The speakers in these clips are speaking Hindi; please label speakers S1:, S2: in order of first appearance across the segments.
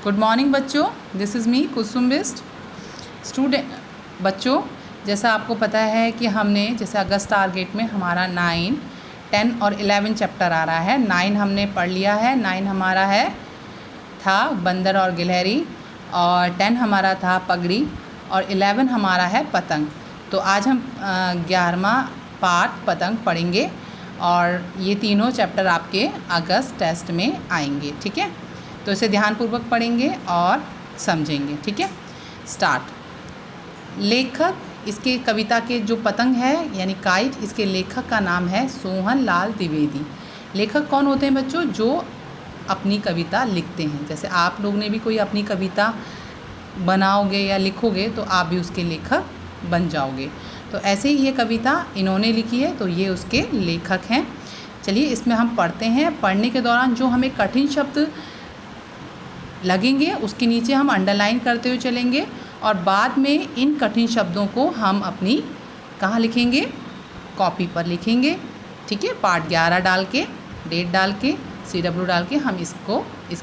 S1: गुड मॉर्निंग बच्चों, this is me Kusum Bisht student. बच्चों, जैसा आपको पता है कि हमने जैसे अगस्त टारगेट में हमारा 9, 10 और 11 चैप्टर आ रहा है। 9 हमने पढ़ लिया है। 9 हमारा था बंदर और गिलहरी, और 10 हमारा था पगड़ी, और 11 हमारा है पतंग। तो आज हम 11वां पार्ट पतंग पढ़ेंगे, और ये तीनों चैप्टर आपके अगस्त टेस्ट में आएंगे। ठीक है, तो इसे ध्यानपूर्वक पढ़ेंगे और समझेंगे। ठीक है, स्टार्ट। लेखक, इसके कविता के जो पतंग है यानी काइट, इसके लेखक का नाम है सोहन लाल द्विवेदी। लेखक कौन होते हैं बच्चों? जो अपनी कविता लिखते हैं। जैसे आप लोग ने भी कोई अपनी कविता बनाओगे या लिखोगे तो आप भी उसके लेखक बन जाओगे। तो ऐसे ही ये कविता इन्होंने लिखी है, तो ये उसके लेखक हैं। चलिए इसमें हम पढ़ते हैं। पढ़ने के दौरान जो हमें कठिन शब्द लगेंगे उसके नीचे हम अंडरलाइन करते हुए चलेंगे, और बाद में इन कठिन शब्दों को हम अपनी कहाँ लिखेंगे? कॉपी पर लिखेंगे। ठीक है, पार्ट 11 डाल के, डेट डाल के, CW डाल के हम इस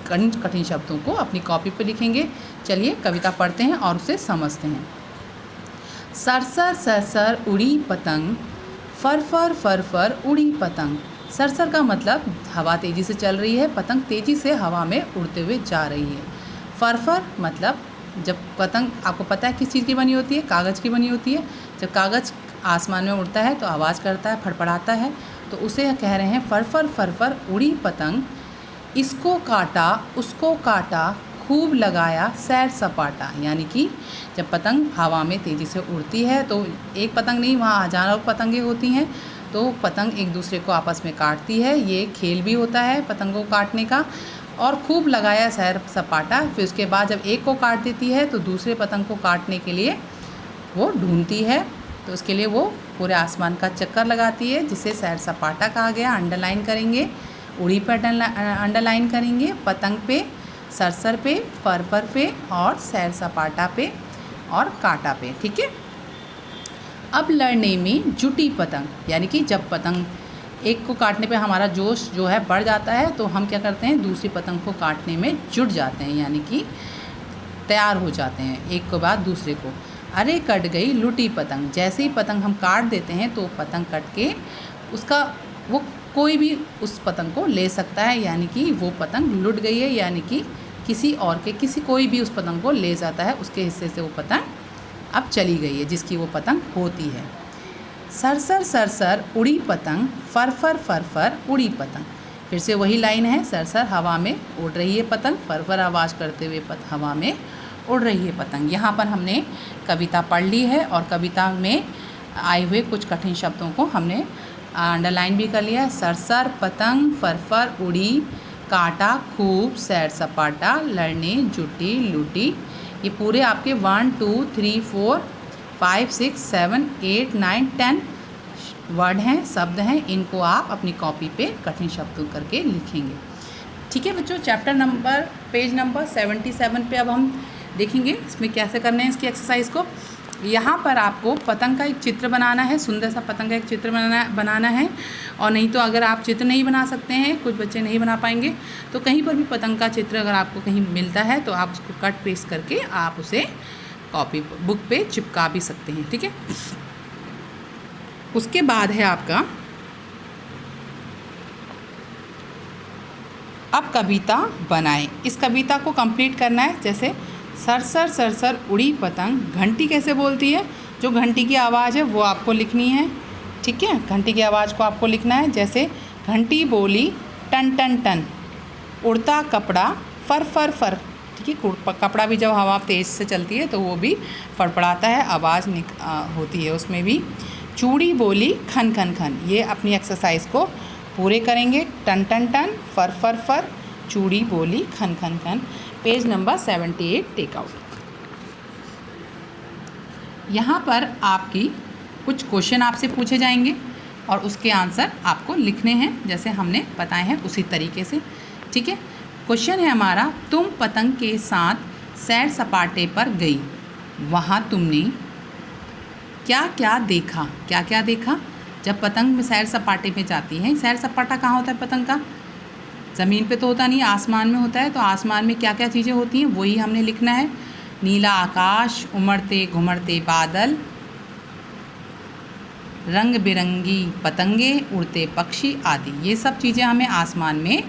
S1: कठिन शब्दों को अपनी कॉपी पर लिखेंगे। चलिए कविता पढ़ते हैं और उसे समझते हैं। सरसर सरसर उड़ी पतंग, फर फर फर फर उड़ी पतंग। सरसर का मतलब हवा तेज़ी से चल रही है, पतंग तेज़ी से हवा में उड़ते हुए जा रही है। फरफर मतलब जब पतंग, आपको पता है किस चीज़ की बनी होती है? कागज़ की बनी होती है। जब कागज़ आसमान में उड़ता है तो आवाज़ करता है, फड़फड़ाता है, तो उसे कह रहे हैं फरफर फरफर उड़ी पतंग। इसको काटा उसको काटा, खूब लगाया सैर सपाटा। यानी कि जब पतंग हवा में तेज़ी से उड़ती है तो एक पतंग नहीं, वहाँ हज़ारों पतंगें होती हैं, तो पतंग एक दूसरे को आपस में काटती है। ये खेल भी होता है पतंगों को काटने का। और खूब लगाया सैर सपाटा, फिर उसके बाद जब एक को काट देती है तो दूसरे पतंग को काटने के लिए वो ढूंढती है। तो उसके लिए वो पूरे आसमान का चक्कर लगाती है, जिसे सैर सपाटा कहा गया। अंडरलाइन करेंगे, उड़ी पर अंडरलाइन करेंगे, पतंग पे, सरसर पे, फरफर पे, और सैर सपाटा पे और काटा पे। ठीक है, अब लड़ने में जुटी पतंग, यानी कि जब पतंग एक को काटने पे हमारा जोश जो है बढ़ जाता है, तो हम क्या करते हैं? दूसरी पतंग को काटने में जुट जाते हैं, यानी कि तैयार हो जाते हैं एक के बाद दूसरे को। अरे कट गई लुटी पतंग। जैसे ही पतंग हम काट देते हैं तो पतंग कट के उसका वो कोई भी उस पतंग को ले सकता है, यानी कि वो पतंग लुट गई है, यानी कि किसी और के कोई भी उस पतंग को ले जाता है, उसके हिस्से से वो पतंग अब चली गई है जिसकी वो पतंग होती है। सरसर सरसर उड़ी पतंग, फरफर फरफर उड़ी पतंग। फिर से वही लाइन है, सरसर हवा में उड़ रही है पतंग, फरफर आवाज़ करते हुए हवा में उड़ रही है पतंग। यहाँ पर हमने कविता पढ़ ली है, और कविता में आए हुए कुछ कठिन शब्दों को हमने अंडरलाइन भी कर लिया है। सरसर पतंग, फरफर उड़ी, काटा खूब सैर सपाटा, लड़ने जुटी लूटी। ये पूरे आपके 1 2 3 4 5 6 7 8 9 10 वर्ड हैं, शब्द हैं। इनको आप अपनी कॉपी पे कठिन शब्दों करके लिखेंगे। ठीक है बच्चों, चैप्टर नंबर पेज नंबर 77 पे अब हम देखेंगे इसमें कैसे करना है इसकी एक्सरसाइज को। यहाँ पर आपको पतंग का एक चित्र बनाना है, सुंदर सा पतंग का एक चित्र बनाना है। और नहीं तो अगर आप चित्र नहीं बना सकते हैं, कुछ बच्चे नहीं बना पाएंगे, तो कहीं पर भी पतंग का चित्र अगर आपको कहीं मिलता है तो आप उसको कट पेस्ट करके आप उसे कॉपी बुक पे चिपका भी सकते हैं। ठीक है, उसके बाद है आपका अब कविता बनाएं। इस कविता को कंप्लीट करना है। जैसे सरसर सरसर उड़ी पतंग, घंटी कैसे बोलती है? जो घंटी की आवाज़ है वो आपको लिखनी है। ठीक है, घंटी की आवाज़ को आपको लिखना है। जैसे घंटी बोली टन टन टन, उड़ता कपड़ा फर फर फर। ठीक है, कपड़ा भी जब हवा तेज़ से चलती है तो वो भी फड़फड़ाता है, आवाज़ होती है उसमें भी। चूड़ी बोली खन खन खन। ये अपनी एक्सरसाइज को पूरे करेंगे। टन टन टन, फर फर फर, चूड़ी बोली खन खन खन। Page number 78 take out. यहाँ पर आपकी कुछ क्वेश्चन आपसे पूछे जाएंगे और उसके आंसर आपको लिखने हैं, जैसे हमने बताए हैं उसी तरीके से। ठीक है, क्वेश्चन है हमारा, तुम पतंग के साथ सैर सपाटे पर गई, वहाँ तुमने क्या क्या देखा? क्या क्या देखा? जब पतंग में सैर सपाटे पे जाती है, सैर सपाटा कहाँ होता है पतंग का? ज़मीन पे तो होता नहीं, आसमान में होता है। तो आसमान में क्या क्या चीज़ें होती हैं वही हमने लिखना है। नीला आकाश, उमड़ते घुमड़ते बादल, रंग बिरंगी पतंगे, उड़ते पक्षी आदि, ये सब चीज़ें हमें आसमान में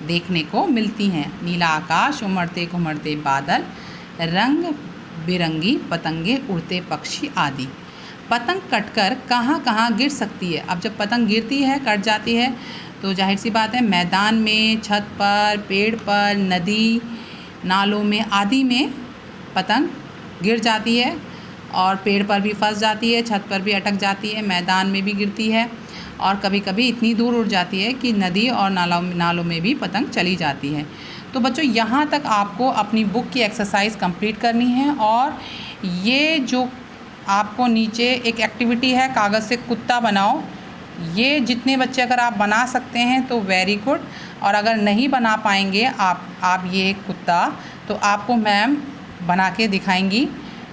S1: देखने को मिलती हैं। नीला आकाश, उमड़ते घुमड़ते बादल, रंग बिरंगी पतंगे, उड़ते पक्षी आदि। पतंग कटकर कहाँ कहाँ गिर सकती है? अब जब पतंग गिरती है, कट जाती है, तो जाहिर सी बात है मैदान में, छत पर, पेड़ पर, नदी नालों में आदि में पतंग गिर जाती है और पेड़ पर भी फंस जाती है, छत पर भी अटक जाती है, मैदान में भी गिरती है और कभी कभी इतनी दूर उड़ जाती है कि नदी और नालों में भी पतंग चली जाती है। तो बच्चों यहाँ तक आपको अपनी बुक की एक्सरसाइज कंप्लीट करनी है। और ये जो आपको नीचे एक एक्टिविटी है, कागज़ से कुत्ता बनाओ, ये जितने बच्चे अगर आप बना सकते हैं तो वेरी गुड, और अगर नहीं बना पाएंगे आप ये कुत्ता, तो आपको मैम बना के दिखाएंगी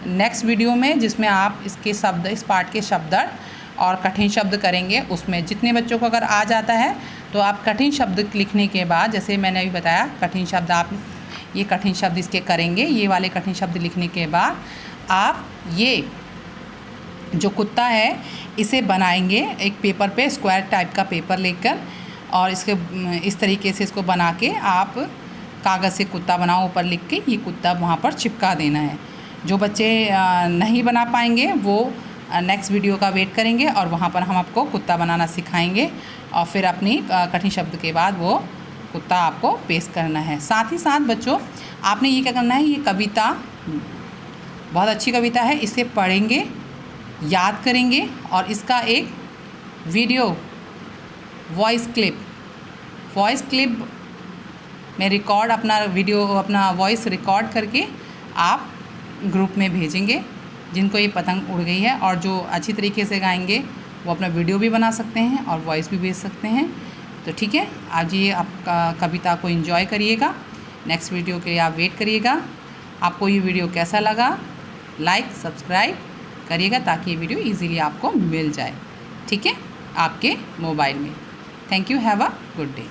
S1: नेक्स्ट वीडियो में, जिसमें आप इसके शब्द, इस पार्ट के शब्द और कठिन शब्द करेंगे। उसमें जितने बच्चों को अगर आ जाता है तो आप कठिन शब्द लिखने के बाद, जैसे मैंने अभी बताया, कठिन शब्द आप ये कठिन शब्द इसके करेंगे। ये वाले कठिन शब्द लिखने के बाद आप ये जो कुत्ता है इसे बनाएंगे एक पेपर पे, स्क्वायर टाइप का पेपर लेकर, और इसके इस तरीके से इसको बना के आप कागज़ से कुत्ता बनाओ, ऊपर लिख के ये कुत्ता वहाँ पर चिपका देना है। जो बच्चे नहीं बना पाएंगे वो नेक्स्ट वीडियो का वेट करेंगे और वहाँ पर हम आपको कुत्ता बनाना सिखाएंगे, और फिर अपनी कठिन शब्द के बाद वो कुत्ता आपको पेश करना है। साथ ही साथ बच्चों आपने ये क्या करना है, ये कविता बहुत अच्छी कविता है, इसे पढ़ेंगे, याद करेंगे और इसका एक वीडियो वॉइस क्लिप में रिकॉर्ड, अपना वीडियो, अपना वॉइस रिकॉर्ड करके आप ग्रुप में भेजेंगे जिनको ये पतंग उड़ गई है। और जो अच्छी तरीके से गाएंगे वो अपना वीडियो भी बना सकते हैं और वॉइस भी भेज सकते हैं। तो ठीक है, आज ये आपका कविता को एंजॉय करिएगा। नेक्स्ट वीडियो के लिए आप वेट करिएगा। आपको ये वीडियो कैसा लगा, लाइक सब्सक्राइब करिएगा ताकि ये वीडियो इजीली आपको मिल जाए, ठीक है, आपके मोबाइल में। Thank you, have a good day.